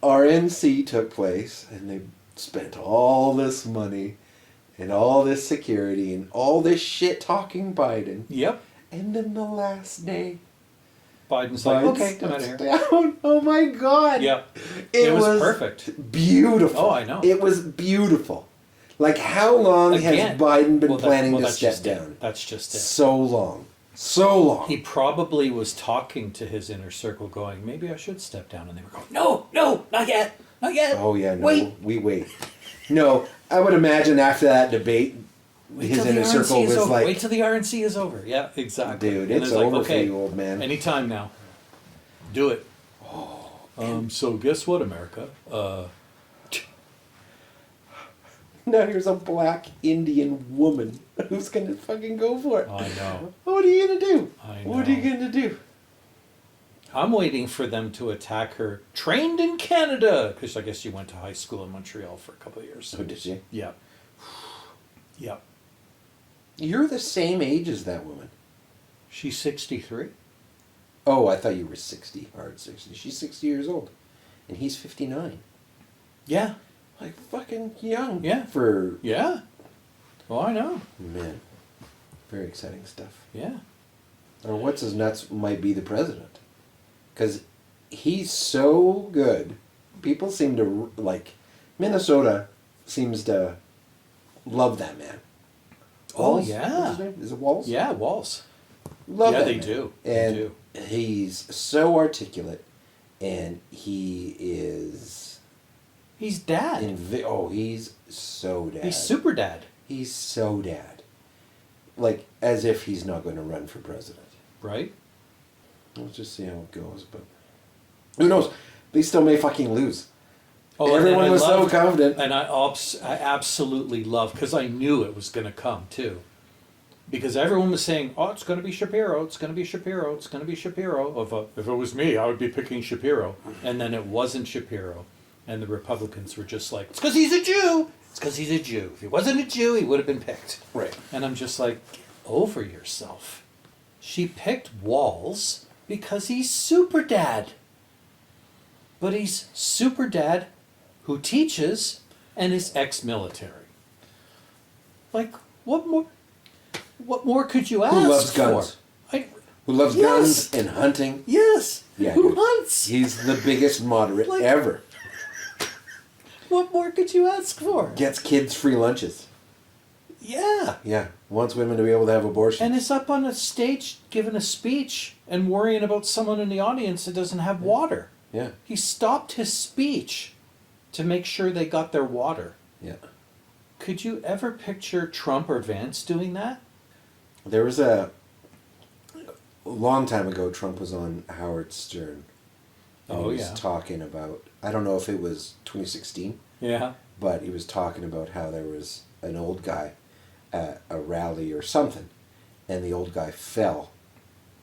RNC took place, and they spent all this money and all this security and all this shit talking Biden. Yep. And then the last day, Biden's like, okay, come out of here. Down. Oh my God. Yep. It was perfect. Beautiful. Oh, I know. It was beautiful. Like, how long has Biden been planning to step down? That's just it. So long. So long. He probably was talking to his inner circle going, maybe I should step down. And they were going, no, not yet. Not yet. Oh, yeah, no. Wait. We wait. No, I would imagine after that debate, his inner circle was like... Wait till the RNC is over. Yeah, exactly. Dude, it's over for you, old man. Anytime now. Do it. So guess what, America? Now here's a black Indian woman who's going to fucking go for it. I know. What are you going to do? I know. What are you going to do? I'm waiting for them to attack her. Trained in Canada. Because I guess you went to high school in Montreal for a couple of years. Oh, did you? Yeah. Yep. You're the same age as that woman. She's 63. Oh, I thought you were 60. Hard 60. She's 60 years old. And he's 59. Yeah. Like, fucking young. Yeah. Yeah. Oh, I know. Man. Very exciting stuff. Yeah. Or what's his nuts might be the president. Because he's so good. People seem to, like, Minnesota seems to love that man. Walls? Oh, yeah. What's his name? Is it Walls? Yeah, Walls. Love that they man. do. And they do. He's so articulate, and he is... He's dad. He's so dad. He's super dad. He's so dad. Like, as if he's not going to run for president. Right? Let's just see how it goes, but... Who knows? They still may fucking lose. Oh, everyone was so confident. And I absolutely love, because I knew it was going to come, too. Because everyone was saying, oh, it's going to be Shapiro, it's going to be Shapiro, it's going to be Shapiro. If it was me, I would be picking Shapiro. And then it wasn't Shapiro. And the Republicans were just like, it's because he's a Jew. It's because he's a Jew. If he wasn't a Jew, he would have been picked. Right. And I'm just like, get over yourself. She picked Walls because he's super dad. But he's super dad who teaches and is ex-military. Like, what more could you ask for? Who loves guns? Who loves guns and hunting? Yes. Yeah, who hunts? He's the biggest moderate ever. What more could you ask for? Gets kids free lunches. Yeah. Yeah. Wants women to be able to have abortions. And is up on a stage giving a speech and worrying about someone in the audience that doesn't have water. Yeah. He stopped his speech to make sure they got their water. Yeah. Could you ever picture Trump or Vance doing that? There was a long time ago, Trump was on Howard Stern. And he was talking about, I don't know if it was 2016. Yeah. But he was talking about how there was an old guy at a rally or something, and the old guy fell,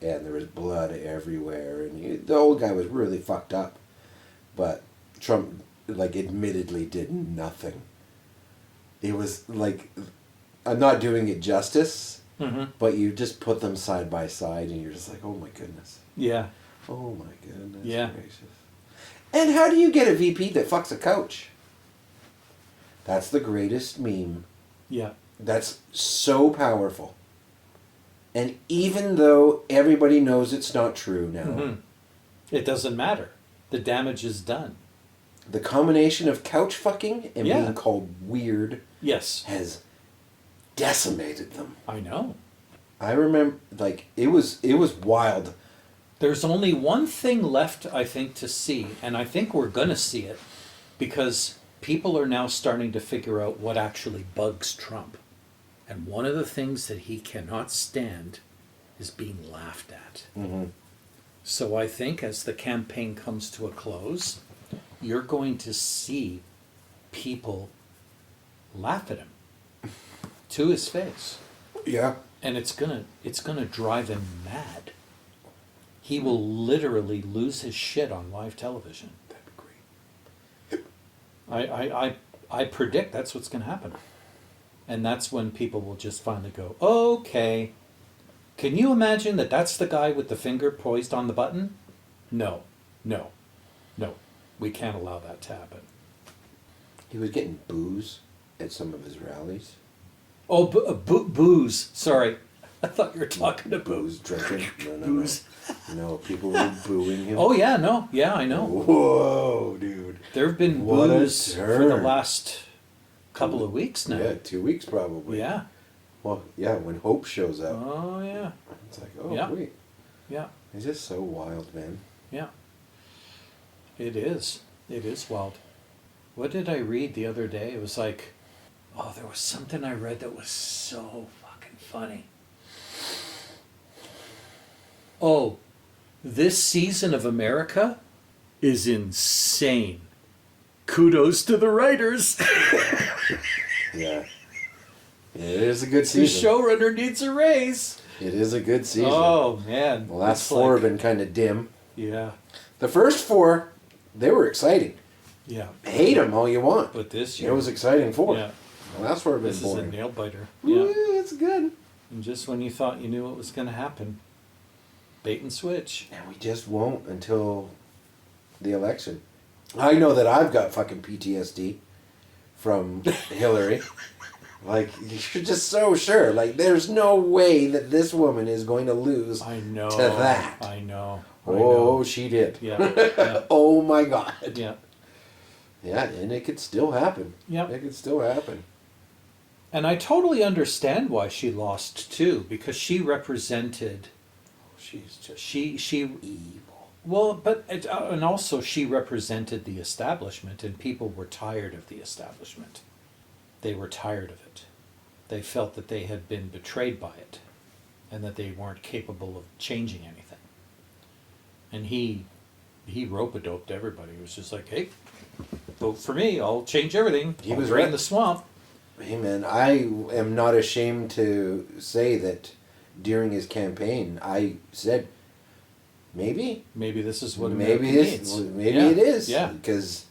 and there was blood everywhere, and the old guy was really fucked up. But Trump, like, admittedly did nothing. It was like, I'm not doing it justice, but you just put them side by side, and you're just like, oh my goodness. Yeah. Oh my goodness gracious. And how do you get a VP that fucks a coach? That's the greatest meme. Yeah. That's so powerful. And even though everybody knows it's not true now, it doesn't matter. The damage is done. The combination of couch fucking and being called weird has decimated them. I know. I remember, like, it was wild. There's only one thing left, I think, to see, and I think we're going to see it, because people are now starting to figure out what actually bugs Trump. And one of the things that he cannot stand is being laughed at. Mm-hmm. So I think as the campaign comes to a close, you're going to see people laugh at him to his face. Yeah. And it's gonna drive him mad. He will literally lose his shit on live television. That'd be great. I predict that's what's gonna happen. And that's when people will just finally go, okay. Can you imagine that that's the guy with the finger poised on the button? No. We can't allow that to happen. He was getting booze at some of his rallies. Oh, booze. Sorry. I thought you were talking about booze drinking. No. Booze. No, people were booing him. Oh, yeah, no. Yeah, I know. Whoa, dude. There have been booze for the last couple of weeks now. Yeah, 2 weeks probably. Yeah. Well, yeah, when Hope shows up. Oh, yeah. It's like, oh, wait. Yeah. It's just so wild, man. Yeah. It is. It is wild. What did I read the other day? It was like, oh, there was something I read that was so fucking funny. Oh, this season of America is insane. Kudos to the writers. Yeah. It is a good season. The showrunner needs a raise. It is a good season. Oh, man. The last four have been kind of dim. Yeah. The first four, they were exciting. Yeah. Hate them all you want. But this year. It was exciting four. Yeah. The last four have been This boring. is a nail biter. Ooh, Yeah. it's good. And just when you thought you knew what was going to happen, bait and switch. And we just won't until the election. I know that I've got fucking PTSD from Hillary. Like, you're just so sure. Like, there's no way that this woman is going to lose I know. to that. I know. Oh, she did. Yeah. Oh, my God. Yeah. Yeah, and it could still happen. Yeah. It could still happen. And I totally understand why she lost, too, because she represented... She's just She evil. Well, but and also she represented the establishment, and people were tired of the establishment. They were tired of it. They felt that they had been betrayed by it, and that they weren't capable of changing anything. And he rope-a-doped everybody. He was just like, "Hey, vote for me. I'll change everything. He I'll was drain right. the swamp." Hey, man, I am not ashamed to say that during his campaign, I said, maybe this is what maybe America needs. Maybe Yeah. it is. Yeah. Because,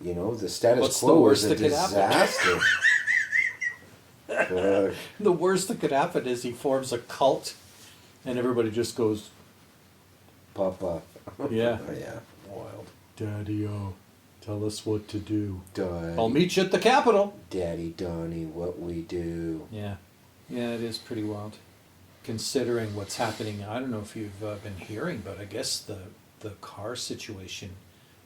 you know, the status What's the quo worst is a that could happen? disaster. The worst that could happen is he forms a cult, and everybody just goes, Papa. Yeah. Oh, yeah. Wild. Daddy-o, tell us what to do. Daddy, I'll meet you at the Capitol. Daddy Donnie, what we do. Yeah. Yeah, it is pretty wild. Considering what's happening, I don't know if you've been hearing, but I guess the car situation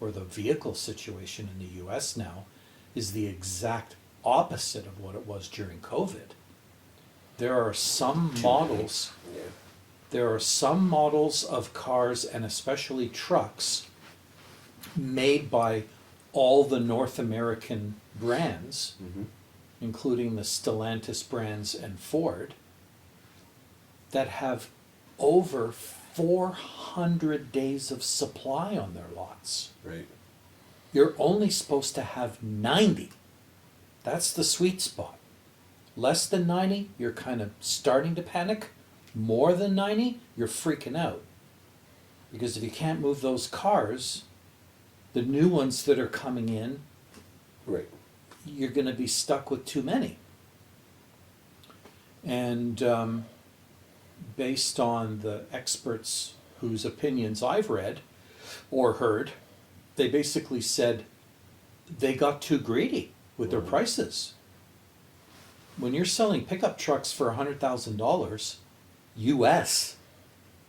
or the vehicle situation in the U.S. now is the exact opposite of what it was during COVID. There are some models... Yeah. There are some models of cars, and especially trucks, made by all the North American brands, including the Stellantis brands and Ford, that have over 400 days of supply on their lots. Right. You're only supposed to have 90. That's the sweet spot. Less than 90, you're kind of starting to panic. More than 90, you're freaking out. Because if you can't move those cars, the new ones that are coming in, Right. you're going to be stuck with too many. And based on the experts whose opinions I've read or heard, they basically said they got too greedy with their prices. When you're selling pickup trucks for $100,000, US,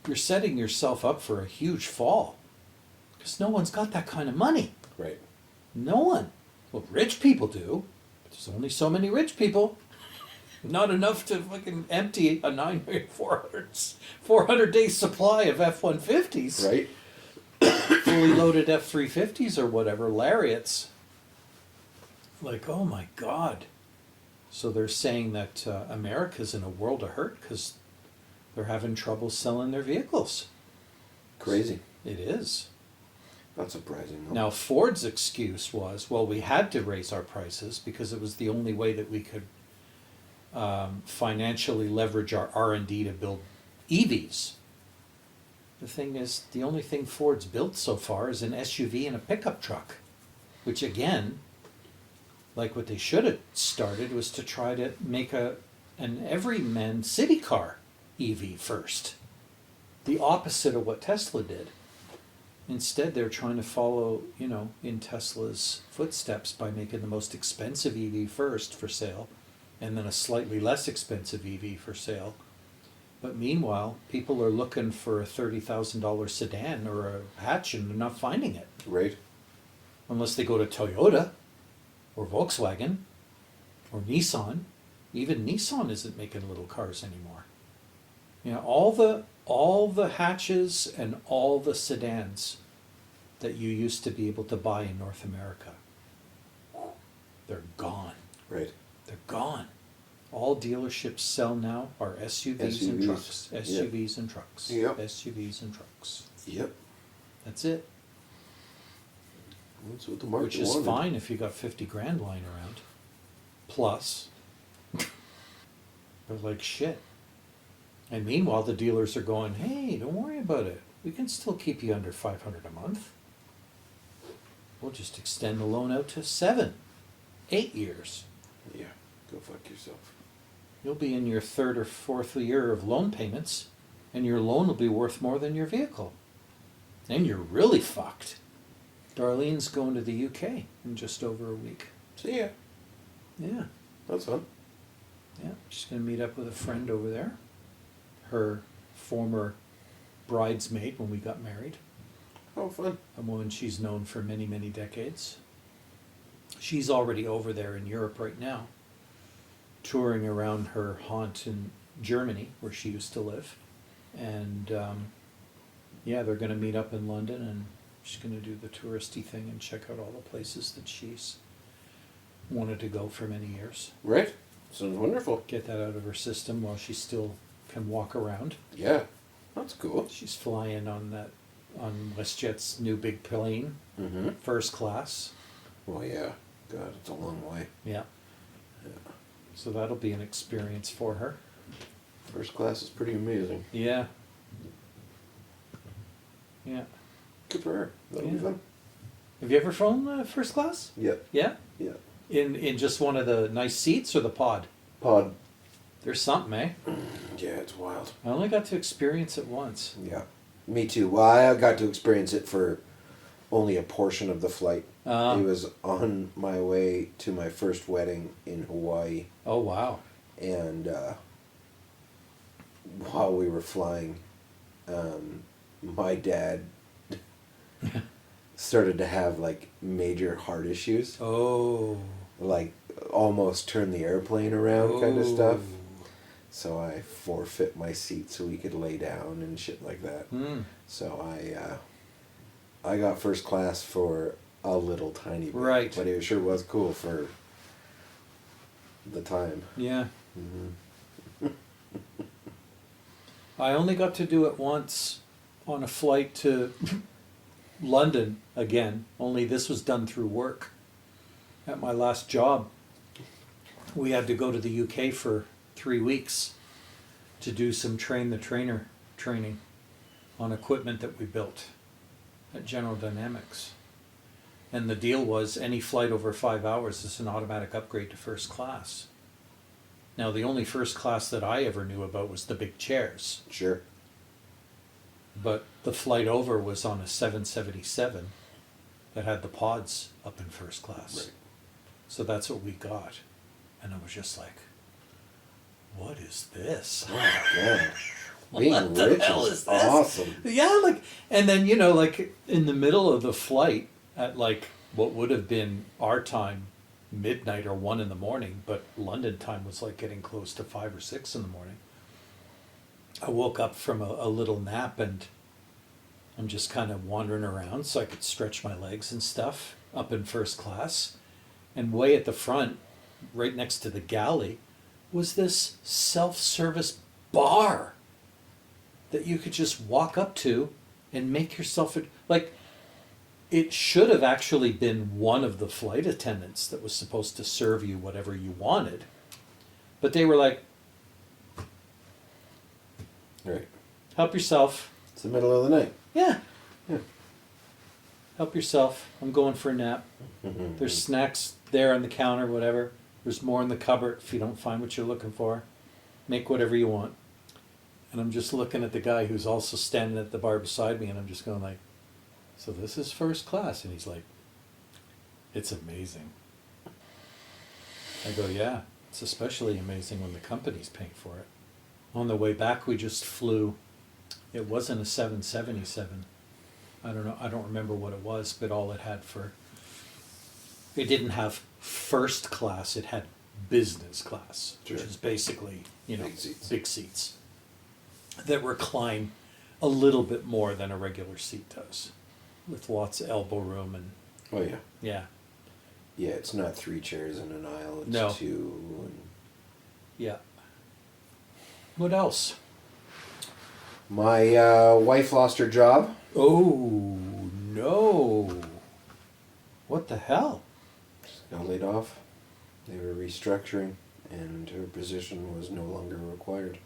you're setting yourself up for a huge fall. Because no one's got that kind of money. Right. No one. Well, rich people do. But there's only so many rich people. Not enough to fucking empty a 400-day supply of F-150s. Right. Fully loaded F-350s or whatever, Lariats. Like, oh my God. So they're saying that America's in a world of hurt because they're having trouble selling their vehicles. Crazy. It is. Not surprising. Now, Ford's excuse was, well, we had to raise our prices because it was the only way that we could financially leverage our R&D to build EVs. The thing is, the only thing Ford's built so far is an SUV and a pickup truck, which again, like what they should have started was to try to make an everyman city car EV first. The opposite of what Tesla did. Instead, they're trying to follow, in Tesla's footsteps by making the most expensive EV first for sale, and then a slightly less expensive EV for sale. But meanwhile, people are looking for a $30,000 sedan or a hatch and they're not finding it. Right. Unless they go to Toyota or Volkswagen or Nissan. Even Nissan isn't making little cars anymore. All the hatches and all the sedans that you used to be able to buy in North America, they're gone. Right. They're gone. All dealerships sell now are SUVs and trucks. SUVs and trucks. Yep. SUVs and trucks. Yep. That's it. That's what the market Which is wanted. fine if you got 50 grand lying around. Plus. They're like shit. And meanwhile, the dealers are going, hey, don't worry about it. We can still keep you under $500 a month. We'll just extend the loan out to 7, 8 years. Yeah. Go fuck yourself. You'll be in your 3rd or 4th year of loan payments, and your loan will be worth more than your vehicle. And you're really fucked. Darlene's going to the UK in just over a week. See ya. Yeah. That's fun. Yeah. She's going to meet up with a friend over there. Her former bridesmaid when we got married. Oh, fun. A woman she's known for many, many decades. She's already over there in Europe right now, touring around her haunt in Germany, where she used to live. And they're going to meet up in London, and she's going to do the touristy thing and check out all the places that she's wanted to go for many years. Right. Sounds wonderful. Get that out of her system while she still can walk around. Yeah. That's cool. She's flying on WestJet's new big plane, Mm-hmm. first class. Well, yeah. God, it's a long way. Yeah. Yeah. So that'll be an experience for her. First class is pretty amazing. Yeah. Yeah. Good for her. That'll be Yeah. fun. Have you ever flown first class? Yep. Yeah? Yeah. In just one of the nice seats or the pod? Pod. There's something, eh? Yeah, it's wild. I only got to experience it once. Yeah. Me too. Well, I got to experience it for only a portion of the flight. It was on my way to my first wedding in Hawaii. Oh, wow. And while we were flying, my dad started to have like major heart issues. Oh. Like almost turn the airplane around kind of stuff. Oh. So I forfeit my seat so we could lay down and shit like that. Mm. So I got first class for a little tiny bit. Right. But it sure was cool for the time. Yeah. Mm-hmm. I only got to do it once on a flight to London again, only this was done through work. At my last job, we had to go to the UK for 3 weeks to do some train the trainer training on equipment that we built at General Dynamics. And the deal was any flight over 5 hours is an automatic upgrade to first class. Now, the only first class that I ever knew about was the big chairs. Sure. But the flight over was on a 777 that had the pods up in first class. Right. So that's what we got. And I was just like, what is this? Oh my God. Being rich is awesome. Yeah, like, and then, you know, like in the middle of the flight at like what would have been our time, midnight or 1 in the morning, but London time was like getting close to 5 or 6 in the morning. I woke up from a little nap and I'm just kind of wandering around so I could stretch my legs and stuff up in first class. And way at the front, right next to the galley, was this self-service bar that you could just walk up to and make yourself like it should have actually been one of the flight attendants that was supposed to serve you whatever you wanted, but they were like, right, help yourself. It's the middle of the night. Yeah, Yeah. help yourself, I'm going for a nap. There's snacks there on the counter, whatever. There's more in the cupboard if you don't find what you're looking for. Make whatever you want. And I'm just looking at the guy who's also standing at the bar beside me, and I'm just going like, so this is first class? And he's like, it's amazing. I go, yeah, it's especially amazing when the company's paying for it. On the way back, we just flew. It wasn't a 777. I don't know. I don't remember what it was, but all it had it didn't have first class. It had business class, Sure. which is basically, you know, Big seats. that recline a little bit more than a regular seat does, with lots of elbow room and Oh yeah. yeah. Yeah, it's not 3 chairs in an aisle. It's No. 2. And Yeah. What else? my wife lost her job. Oh no! What the hell? She got laid off. They were restructuring, and her position was no longer required.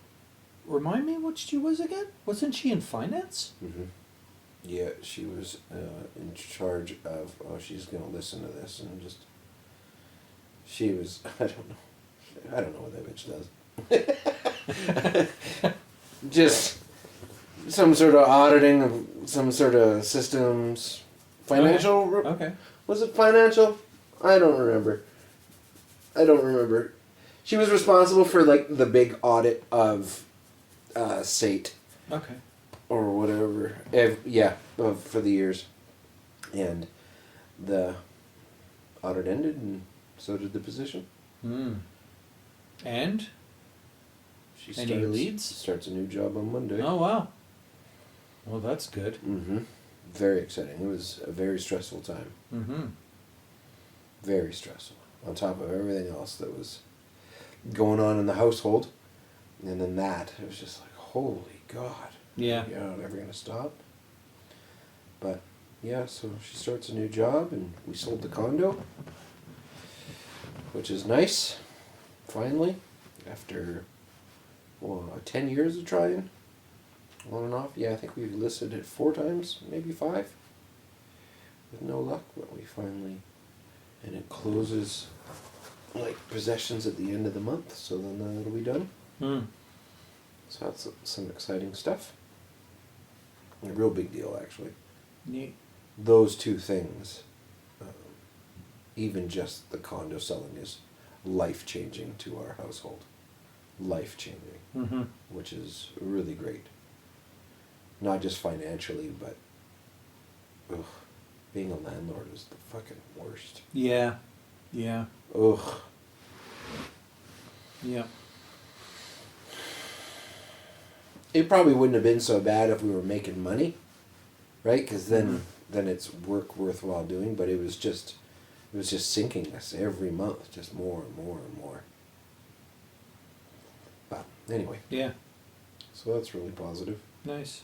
Remind me what she was again? Wasn't she in finance? Mm-hmm. Yeah, she was in charge of. Oh, she's gonna listen to this and just. She was. I don't know what that bitch does. Just some sort of auditing of some sort of systems. Financial. Okay. Was it financial? I don't remember. She was responsible for like the big audit of SATE. Okay. Or whatever. For the years. And the audit ended, and so did the position. And? She Any leads? Starts a new job on Monday. Oh, wow. Well, that's good. Mm-hmm. Very exciting. It was a very stressful time. Mm-hmm. Very stressful. On top of everything else that was going on in the household. And then that, it was just like, holy God. Yeah. You're not ever going to stop. But, yeah, so she starts a new job, and we sold the condo, which is nice, finally, after 10 years of trying, on and off. Yeah, I think we've listed it 4 times, maybe 5, with no luck, but we finally, and it closes, like, possessions at the end of the month, so then it'll be done. So that's some exciting stuff. A real big deal, actually. Neat. Those 2 things, even just the condo selling, is life-changing to our household. Life-changing. Mm-hmm. Which is really great. Not just financially, but being a landlord is the fucking worst. Yeah. Yeah. Ugh. Yeah. It probably wouldn't have been so bad if we were making money, right? Because then it's work worthwhile doing. But it was just sinking us every month, just more and more and more. But anyway. Yeah. So that's really positive. Nice.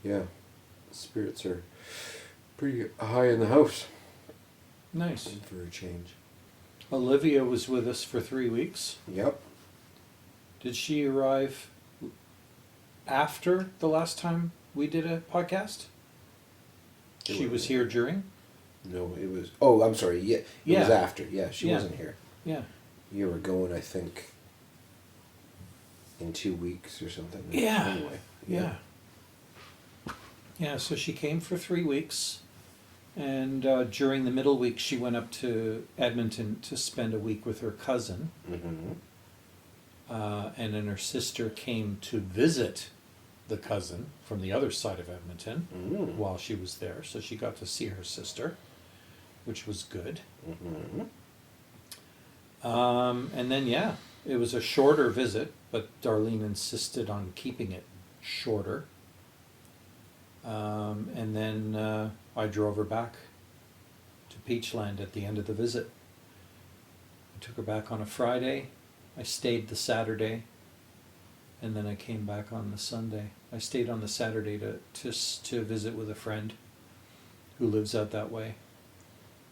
Yeah, spirits are pretty high in the house. Nice. For a change. Olivia was with us for 3 weeks. Yep. Did she arrive after the last time we did a podcast? She was here during? No, it was... Oh, I'm sorry. Yeah, it was after. Yeah, she wasn't here. Yeah. You were going, I think, in 2 weeks or something. Yeah. Anyway. Yeah. Yeah, so she came for 3 weeks, and during the middle week she went up to Edmonton to spend a week with her cousin. Mm-hmm. And then her sister came to visit the cousin from the other side of Edmonton while she was there. So she got to see her sister, which was good. And then, yeah, it was a shorter visit, but Darlene insisted on keeping it shorter. And then I drove her back to Peachland at the end of the visit. I took her back on a Friday. I stayed the Saturday. And then I came back on the Sunday. I stayed on the Saturday to visit with a friend who lives out that way.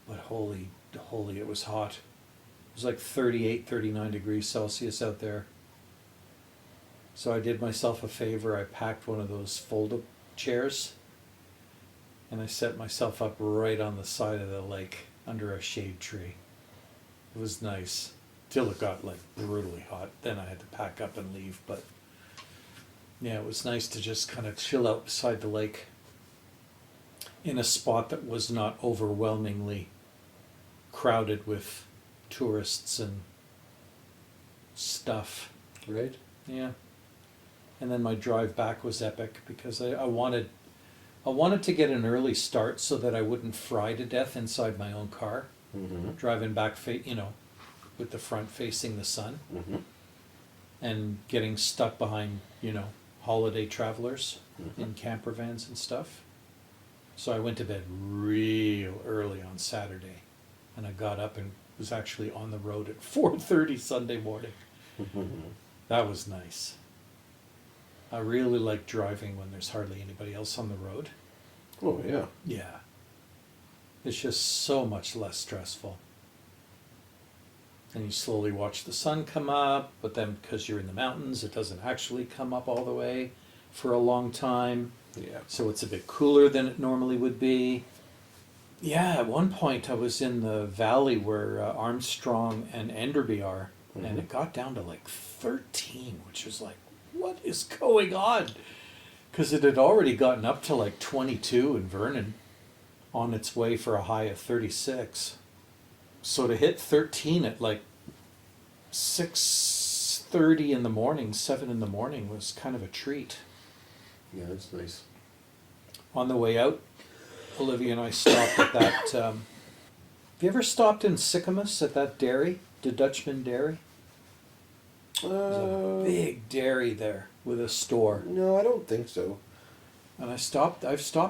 But holy, it was hot. It was like 38, 39 degrees Celsius out there. So I did myself a favor. I packed one of those fold-up chairs and I set myself up right on the side of the lake under a shade tree. It was nice till it got like brutally hot. Then I had to pack up and leave, but yeah, it was nice to just kind of chill out beside the lake in a spot that was not overwhelmingly crowded with tourists and stuff. Right. Yeah. And then my drive back was epic because I wanted to get an early start so that I wouldn't fry to death inside my own car. Driving back, with the front facing the sun, and getting stuck behind, holiday travelers in camper vans and stuff. So I went to bed real early on Saturday, and I got up and was actually on the road at 4:30 Sunday morning. That was nice. I really like driving when there's hardly anybody else on the road. Oh, yeah. Yeah. It's just so much less stressful. And you slowly watch the sun come up, but then because you're in the mountains, it doesn't actually come up all the way for a long time. Yeah. So it's a bit cooler than it normally would be. Yeah, at one point I was in the valley where Armstrong and Enderby are, and it got down to like 13, which was like, what is going on? Because it had already gotten up to like 22 in Vernon on its way for a high of 36. So to hit 13 at like 6:30 in the morning, 7 in the morning was kind of a treat. Yeah, that's nice. On the way out, Olivia and I stopped at that. Have you ever stopped in Sycamus at that dairy, the Dutchman Dairy? There's a big dairy there with a store. No, I don't think so. And I've stopped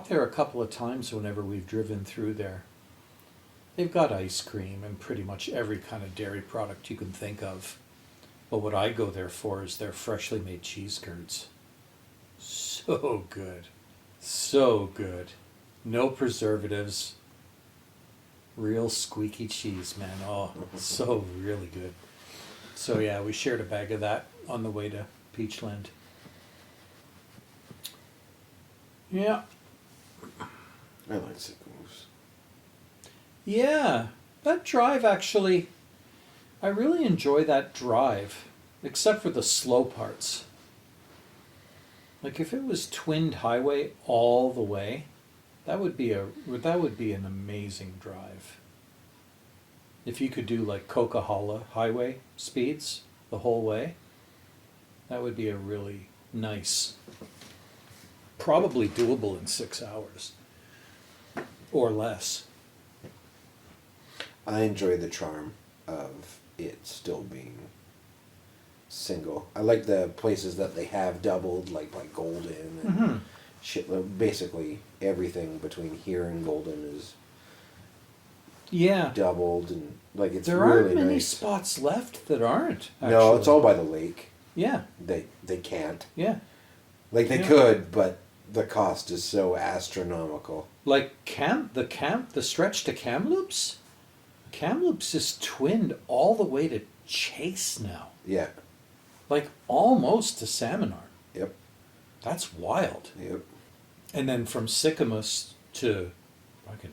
there a couple of times whenever we've driven through there. They've got ice cream and pretty much every kind of dairy product you can think of. But what I go there for is their freshly made cheese curds. So good. So good. No preservatives. Real squeaky cheese, man. Oh, so really good. So yeah, we shared a bag of that on the way to Peachland. Yeah. I like Sycamores. Yeah, that drive actually, I really enjoy that drive, except for the slow parts. Like if it was twinned highway all the way, that would be an amazing drive. If you could do like Coquihalla highway speeds the whole way, that would be a really nice, probably doable in 6 hours or less. I enjoy the charm of it still being single. I like the places that they have doubled, like Golden and shit. Basically, everything between here and Golden is doubled, and like it's there really aren't many nice. spots left that aren't. Actually. No, it's all by the lake. Yeah. They can't. Yeah. Like they could, but the cost is so astronomical. Like the stretch to Kamloops. Kamloops is twinned all the way to Chase now. Yeah. Like almost to Salmon Arm. Yep. That's wild. Yep. And then from Sycamus to fucking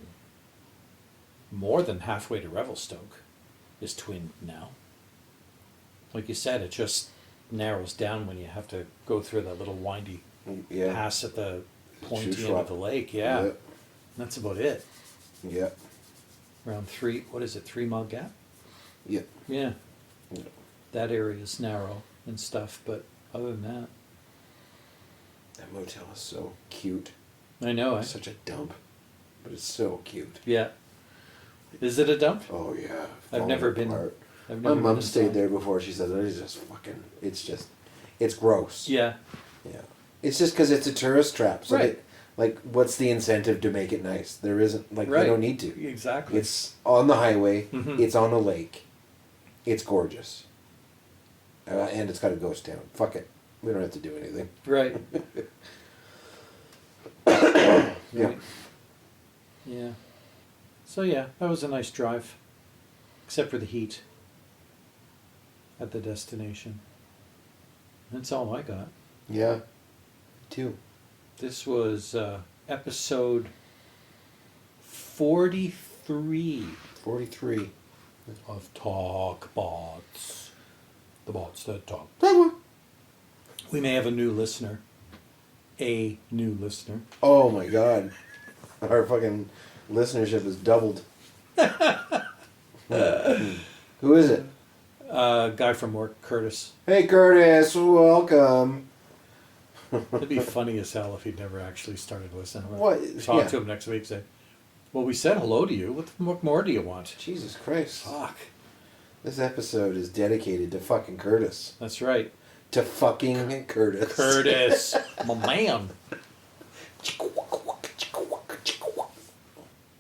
more than halfway to Revelstoke is twinned now. Like you said, it just narrows down when you have to go through that little windy pass at the pointy end of the lake. Yeah. Yep. That's about it. Yep. Around 3 mile gap? Yep. Yeah. Yep. That area is narrow and stuff, but other than that. That motel is so cute. I know. It's such a dump, but it's so cute. Yeah. Is it a dump? Oh yeah. I've never been. My mom stayed there before. She said it's just fucking. It's gross. Yeah. Yeah. It's just because it's a tourist trap. So right. What's the incentive to make it nice? There isn't. They don't need to. Exactly. It's on the highway. Mm-hmm. It's on a lake. It's gorgeous. And it's got a ghost town. Fuck it. We don't have to do anything. Right. Yeah. Yeah. So yeah, that was a nice drive. Except for the heat at the destination. That's all I got. Yeah. Too. This was episode 43. 43. Of Talkbots. The bots that talk. We may have a new listener. A new listener. Oh my god. Our fucking listenership has doubled. Who is it? Guy from work, Curtis. Hey Curtis, welcome. It'd be funny as hell if he'd never actually started listening. What? Talk to him next week. Say, well, we said hello to you. What more do you want? Jesus Christ. Fuck. This episode is dedicated to fucking Curtis. That's right. To fucking Curtis. Curtis. My man.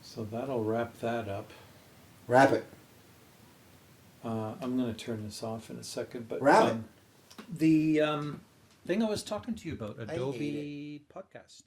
So that'll wrap that up. Wrap it. I'm going to turn this off in a second. But wrap it. The thing I was talking to you about, Adobe Podcast.